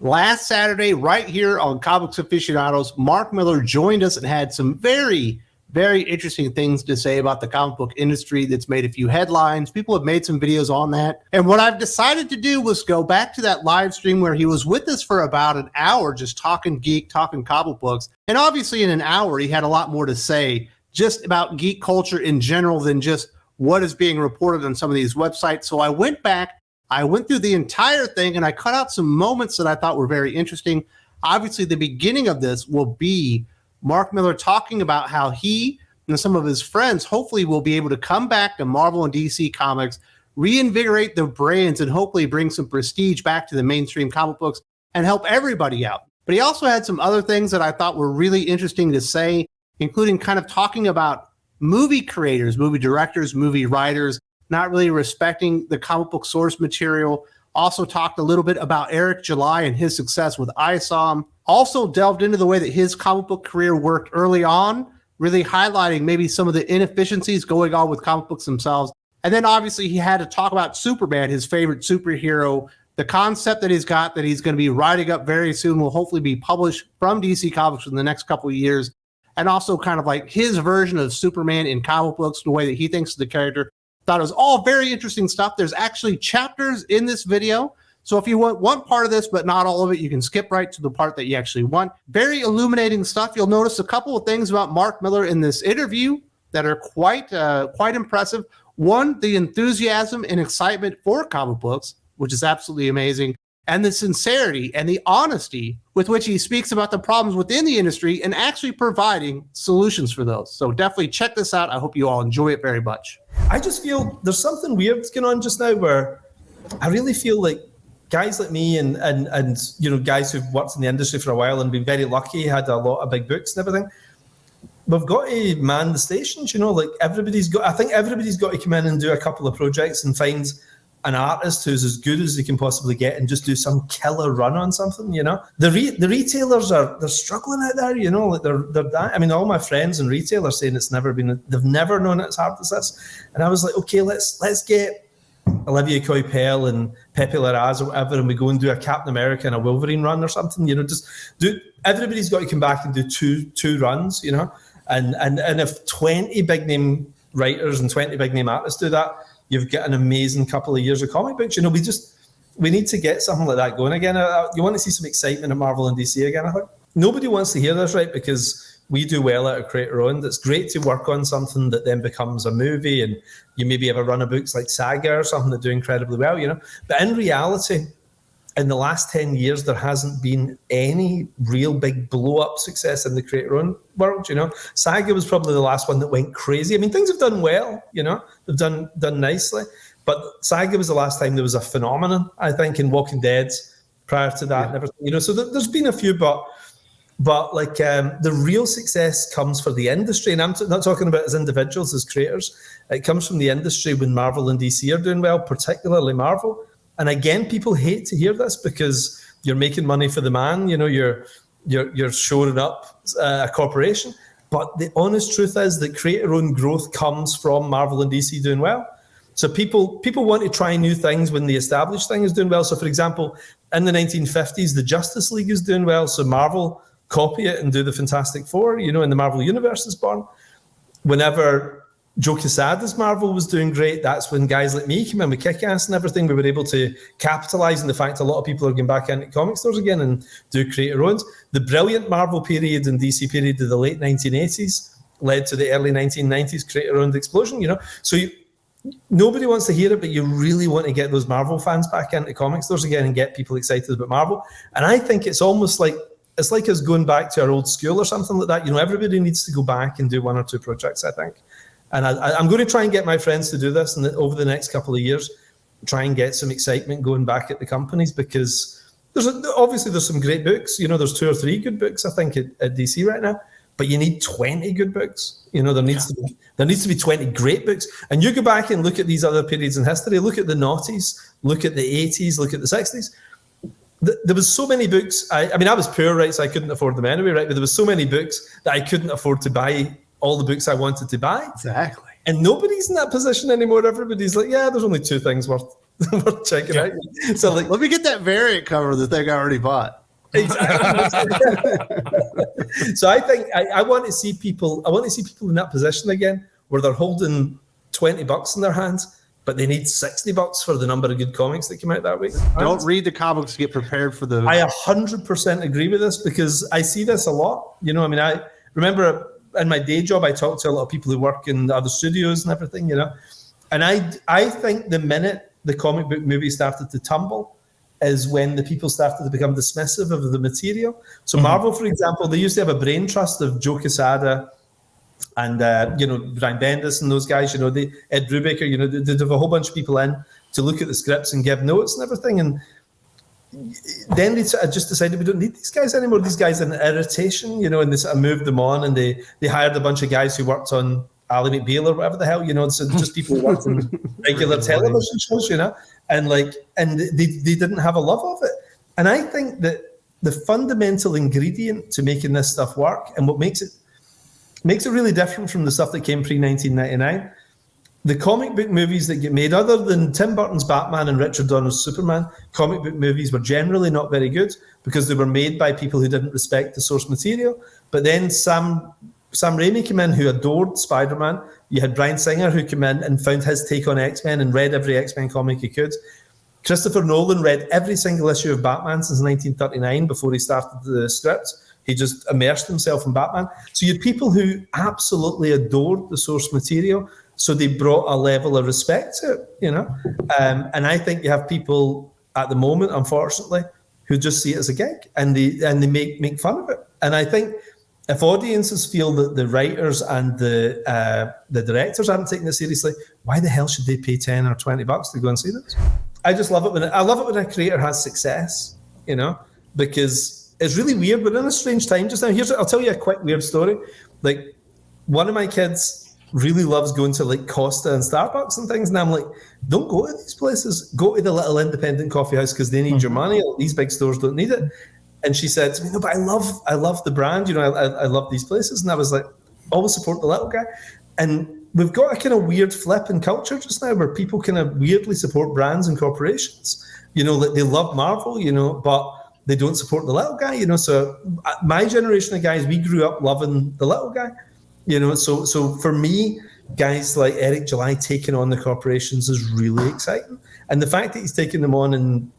Last Saturday, right here on Comics Aficionados, Mark Millar joined us and had some very, very interesting things to say about the comic book industry that's made a few headlines. People have made some videos on that. And what I've decided to do was go back to that live stream where he was with us for about an hour, just talking geek, talking comic books. And obviously in an hour, he had a lot more to say just about geek culture in general than just what is being reported on some of these websites. So I went back, I went through the entire thing, and I cut out some moments that I thought were very interesting. Obviously, the beginning of this will be Mark Millar talking about how he and some of his friends hopefully will be able to come back to Marvel and DC Comics, reinvigorate the brands, and hopefully bring some prestige back to the mainstream comic books and help everybody out. But he also had some other things that I thought were really interesting to say, including kind of talking about movie creators, movie directors, movie writers, not really respecting the comic book source material. Also talked a little bit about Eric July and his success with ISOM. Also delved into the way that his comic book career worked early on, really highlighting maybe some of the inefficiencies going on with comic books themselves. And then obviously he had to talk about Superman, his favorite superhero, the concept that he's got that he's going to be writing up very soon will hopefully be published from DC Comics in the next couple of years. And also kind of like his version of Superman in comic books, the way that he thinks of the character. Thought it was all very interesting stuff. There's actually chapters in this video. So if you want one part of this, but not all of it, you can skip right to the part that you actually want. Very illuminating stuff. You'll notice a couple of things about Mark Millar in this interview that are quite impressive. One, the enthusiasm and excitement for comic books, which is absolutely amazing. And the sincerity and the honesty with which he speaks about the problems within the industry and actually providing solutions for those. So definitely check this out. I hope you all enjoy it very much. I just feel there's something weird going on just now where I really feel like guys like me and you know, guys who've worked in the industry for a while and been very lucky, had a lot of big books and everything, we've got to man the stations, you know, like I think everybody's got to come in and do a couple of projects and find an artist who's as good as they can possibly get and just do some killer run on something, you know. The retailers they're struggling out there, you know, like they're I mean, all my friends and retailers saying they've never known it's hard as this. And I was like, okay, let's get Olivia Coipel and Pepe Larraz or whatever, and we go and do a Captain America and a Wolverine run or something, you know, everybody's got to come back and do two runs, you know. And if 20 big name writers and 20 big name artists do that, you've got an amazing couple of years of comic books. You know, we need to get something like that going again. You want to see some excitement in Marvel and DC again, I think. Nobody wants to hear this, right? Because we do well out of Creator Owned. It's great to work on something that then becomes a movie and you maybe have a run of books like Saga or something that do incredibly well, you know. But in reality, in the last 10 years, there hasn't been any real big blow-up success in the Creator-Owned world, you know. Saga was probably the last one that went crazy. I mean, things have done well, you know. They've done nicely. But Saga was the last time there was a phenomenon, I think, in Walking Dead prior to that and everything, you know. So there's been a few, but like the real success comes for the industry. And I'm not talking about as individuals, as creators. It comes from the industry when Marvel and DC are doing well, particularly Marvel. And again, people hate to hear this because you're making money for the man, you know, you're shoring up a corporation. But the honest truth is that creator-owned growth comes from Marvel and DC doing well. So people want to try new things when the established thing is doing well. So for example, in the 1950s, the Justice League is doing well. So Marvel copy it and do the Fantastic Four, you know, and the Marvel Universe is born. Whenever Joe Quesada's Marvel was doing great, that's when guys like me came in with Kick-Ass and everything. We were able to capitalize on the fact a lot of people are going back into comic stores again and do creator-owned. The brilliant Marvel period and DC period of the late 1980s led to the early 1990s creator-owned explosion, you know. So nobody wants to hear it, but you really want to get those Marvel fans back into comic stores again and get people excited about Marvel. And I think it's almost like, it's like us going back to our old school or something like that. You know, everybody needs to go back and do one or two projects, I think. And I'm going to try and get my friends to do this, and over the next couple of years, try and get some excitement going back at the companies, because obviously there's some great books. You know, there's 2 or 3 good books, I think, at DC right now. But you need 20 good books. You know, there needs to be 20 great books. And you go back and look at these other periods in history. Look at the noughties. Look at the 80s. Look at the 60s. There was so many books. I mean, I was poor, right? So I couldn't afford them anyway, right? But there was so many books that I couldn't afford to buy all the books I wanted to buy. Exactly. And nobody's in that position anymore. Everybody's like, yeah, there's only 2 things worth worth checking out. So like, let me get that variant cover that they already bought. Exactly. So I think I want to see people. I want to see people in that position again, where they're holding $20 in their hands, but they need $60 for the number of good comics that came out that week. Don't read the comics to get prepared for the. I 100% agree with this because I see this a lot. You know, I mean, I remember in my day job, I talked to a lot of people who work in other studios and everything. You know, and I think the minute the comic book movie started to tumble is when the people started to become dismissive of the material. So Marvel, for example, they used to have a brain trust of Joe Quesada and Brian Bendis and those guys. You know, Ed Brubaker. You know, they'd have a whole bunch of people in to look at the scripts and give notes and everything. And then they just decided we don't need these guys anymore. These guys are an irritation. You know, and they sort of moved them on, and they hired a bunch of guys who worked on Ally McBeal or whatever the hell. You know, so just people who worked in regular television shows. You know. And they didn't have a love of it. And I think that the fundamental ingredient to making this stuff work, and what makes it really different from the stuff that came pre-1999, the comic book movies that get made, other than Tim Burton's Batman and Richard Donner's Superman, comic book movies were generally not very good because they were made by people who didn't respect the source material. But then Sam Raimi came in, who adored Spider-Man. You had Bryan Singer, who came in and found his take on X-Men and read every X-Men comic he could. Christopher Nolan read every single issue of Batman since 1939 before he started the script. He just immersed himself in Batman. So you had people who absolutely adored the source material, so they brought a level of respect to it, you know. And I think you have people at the moment, unfortunately, who just see it as a gig and they make fun of it. And I think if audiences feel that the writers and the directors aren't taking it seriously, why the hell should they pay $10 or $20 to go and see this? I just love it when a creator has success, you know, because it's really weird. We're in a strange time just now. I'll tell you a quick weird story. Like, one of my kids really loves going to like Costa and Starbucks and things, and I'm like, don't go to these places. Go to the little independent coffee house because they need your money. These big stores don't need it. And she said to me, no, but I love the brand, you know, I love these places. And I was like, always support the little guy. And we've got a kind of weird flip in culture just now where people kind of weirdly support brands and corporations. You know, like they love Marvel, you know, but they don't support the little guy, you know. So my generation of guys, we grew up loving the little guy, you know. So for me, guys like Eric July taking on the corporations is really exciting. And the fact that he's taking them on and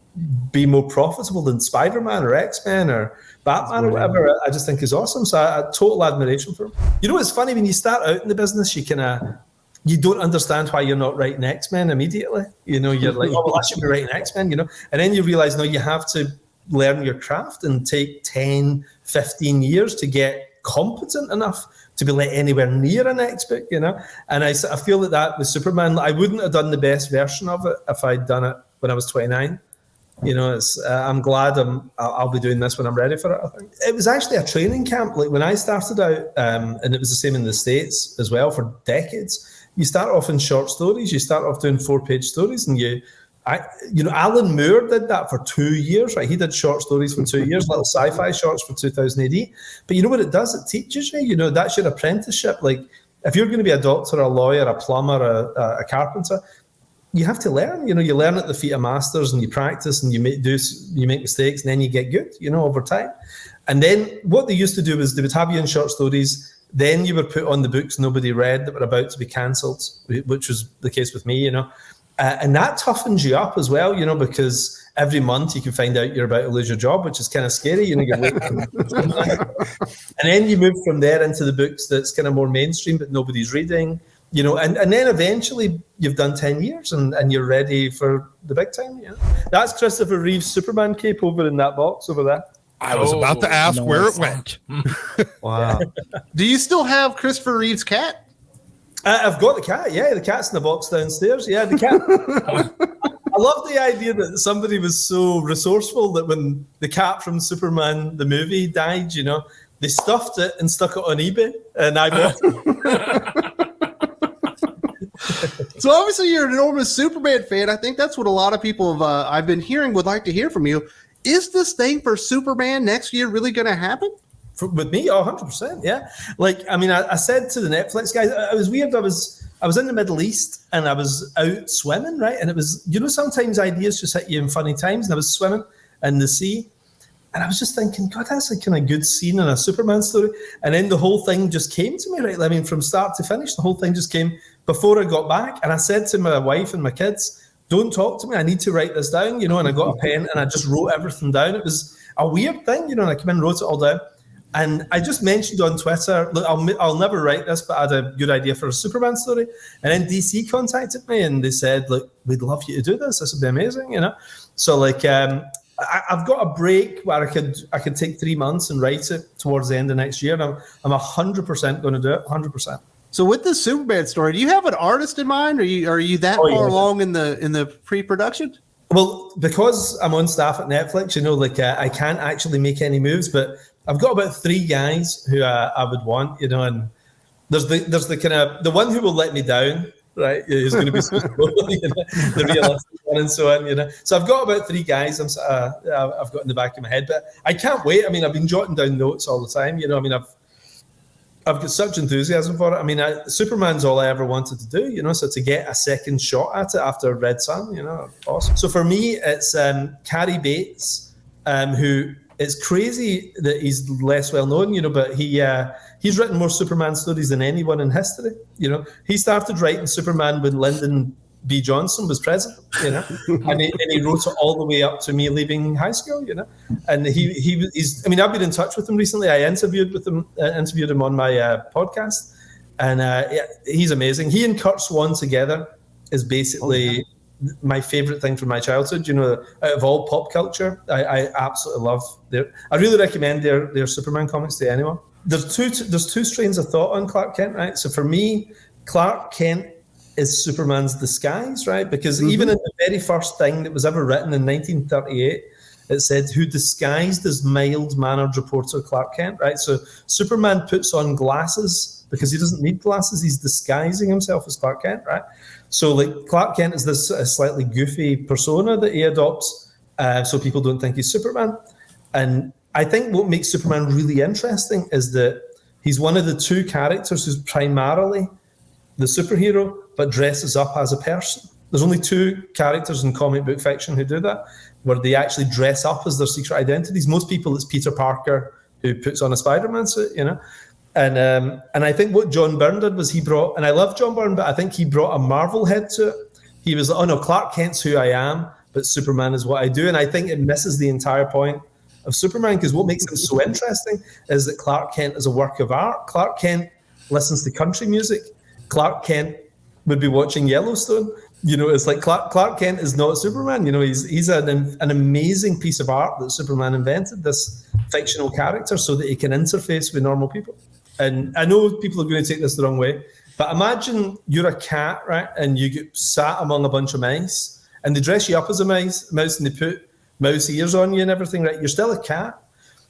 be more profitable than Spider-Man or X-Men or Batman or whatever, I just think is awesome. So I total admiration for him. You know, it's funny when you start out in the business, you don't understand why you're not writing X-Men immediately. You know, you're like, oh, well, I should be writing X-Men, you know. And then you realize, no, you have to learn your craft and take 10, 15 years to get competent enough to be let anywhere near an X-book, you know. And I feel that with Superman, I wouldn't have done the best version of it if I'd done it when I was 29. You know, I'm glad I'll be doing this when I'm ready for it, I think. It was actually a training camp. Like when I started out, and it was the same in the States as well for decades, you start off in short stories. You start off doing 4-page stories, and Alan Moore did that for 2 years, right? He did short stories for 2 years, little sci-fi shorts for 2000 AD. But you know what it does? It teaches you, you know, that's your apprenticeship. Like if you're going to be a doctor, a lawyer, a plumber, a carpenter, you have to learn, you know, you learn at the feet of masters and you practice and you make mistakes and then you get good, you know, over time. And then what they used to do was they would have you in short stories. Then you were put on the books nobody read that were about to be cancelled, which was the case with me, you know. And that toughens you up as well, you know, because every month you can find out you're about to lose your job, which is kind of scary, you know. You're and then you move from there into the books that's kind of more mainstream, but nobody's reading. You know, and then eventually you've done 10 years and you're ready for the big time. Yeah, that's Christopher Reeve's Superman cape over in that box over there. I was about to ask where it went. Wow. Do you still have Christopher Reeve's cat? I've got the cat. Yeah, the cat's in the box downstairs. Yeah, the cat. I love the idea that somebody was so resourceful that when the cat from Superman, the movie, died, you know, they stuffed it and stuck it on eBay and I bought it. So obviously you're an enormous Superman fan. I think that's what a lot of people have I've been hearing would like to hear from you. Is this thing for Superman next year really going to happen? With me, 100%, yeah. Like, I mean, I said to the Netflix guys, it was weird. I was I was in the Middle East and I was out swimming, right? And it was, sometimes ideas just hit you in funny times. And I was swimming in the sea. And I was just thinking, God, that's a kind of good scene in a Superman story. And then the whole thing just came to me, right? I mean, from start to finish, the whole thing just came before I got back. And I said to my wife and my kids, don't talk to me. I need to write this down, and I got a pen and I just wrote everything down. It was a weird thing, and I came in and wrote it all down. And I just mentioned on Twitter, look, I'll never write this, but I had a good idea for a Superman story. And then DC contacted me and they said, look, we'd love you to do this. This would be amazing, So I've got a break where I could take 3 months and write it towards the end of next year. And I'm 100% going to do it, 100%. So with the Superman story, do you have an artist in mind? Are you that far along in the pre-production? Well, because I'm on staff at Netflix, I can't actually make any moves, but I've got about 3 guys who I would want, and there's the kind of the one who will let me down, right? Who's going to be so the realistic one and so on, So I've got about 3 guys I've got in the back of my head, but I can't wait. I mean, I've been jotting down notes all the time, I've got such enthusiasm for it. I mean, Superman's all I ever wanted to do, so to get a second shot at it after Red Sun, awesome. So for me, it's Cary Bates, who it's crazy that he's less well known, but he's written more Superman stories than anyone in history. He started writing Superman when Lyndon B. Johnson was president, and he wrote it all the way up to me leaving high school, and he's. I mean, I've been in touch with him recently. I interviewed him on my podcast, and he's amazing. He and Kurt Swan together is basically my favorite thing from my childhood. Out of all pop culture, I absolutely love I really recommend their Superman comics to anyone. There's two strains of thought on Clark Kent, right? So for me, Clark Kent is Superman's disguise, right? Because even in the very first thing that was ever written in 1938, it said, who disguised as mild-mannered reporter Clark Kent, right? So Superman puts on glasses because he doesn't need glasses. He's disguising himself as Clark Kent, right? So Clark Kent is this slightly goofy persona that he adopts so people don't think he's Superman. And I think what makes Superman really interesting is that he's one of the 2 characters who's primarily the superhero, but dresses up as a person. There's only 2 characters in comic book fiction who do that, where they actually dress up as their secret identities. Most people, it's Peter Parker who puts on a Spider-Man suit, And I think what John Byrne did was he brought, and I love John Byrne, but I think he brought a Marvel head to it. He was like, oh no, Clark Kent's who I am, but Superman is what I do. And I think it misses the entire point of Superman, because what makes him so interesting is that Clark Kent is a work of art. Clark Kent listens to country music. Clark Kent would be watching Yellowstone. It's like Clark Kent is not Superman. He's an amazing piece of art that Superman invented, this fictional character, so that he can interface with normal people. And I know people are going to take this the wrong way, but imagine you're a cat, right? And you get sat among a bunch of mice, and they dress you up as a mouse, and they put mouse ears on you and everything, right? You're still a cat.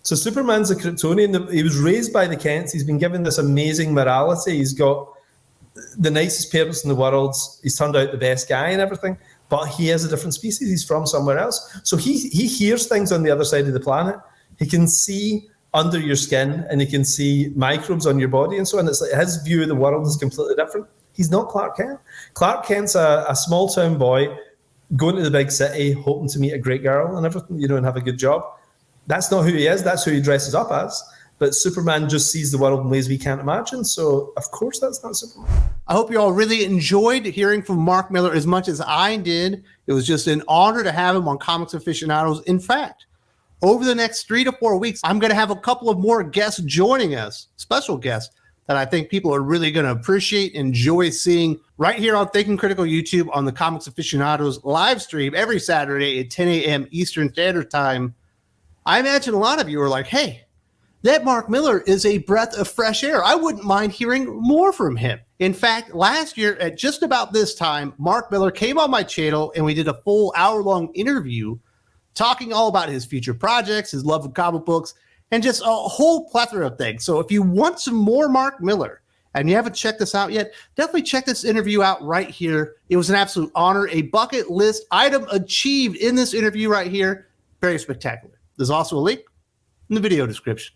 So Superman's a Kryptonian. He was raised by the Kents. He's been given this amazing morality. He's got the nicest parents in the world. He's turned out the best guy and everything, but he is a different species. He's from somewhere else. So he hears things on the other side of the planet. He can see under your skin and he can see microbes on your body and so on. It's like his view of the world is completely different. He's not Clark Kent. Clark Kent's a small town boy going to the big city, hoping to meet a great girl and everything, and have a good job. That's not who he is. That's who he dresses up as. But Superman just sees the world in ways we can't imagine. So, of course, that's not Superman. I hope you all really enjoyed hearing from Mark Millar as much as I did. It was just an honor to have him on Comics Aficionados. In fact, over the next 3 to 4 weeks, I'm going to have a couple of more guests joining us, special guests, that I think people are really going to appreciate, enjoy seeing right here on Thinking Critical YouTube on the Comics Aficionados live stream every Saturday at 10 a.m. Eastern Standard Time. I imagine a lot of you are like, hey, that Mark Millar is a breath of fresh air. I wouldn't mind hearing more from him. In fact, last year at just about this time, Mark Millar came on my channel and we did a full hour-long interview talking all about his future projects, his love of comic books, and just a whole plethora of things. So if you want some more Mark Millar and you haven't checked this out yet, definitely check this interview out right here. It was an absolute honor, a bucket list item achieved in this interview right here. Very spectacular. There's also a link in the video description.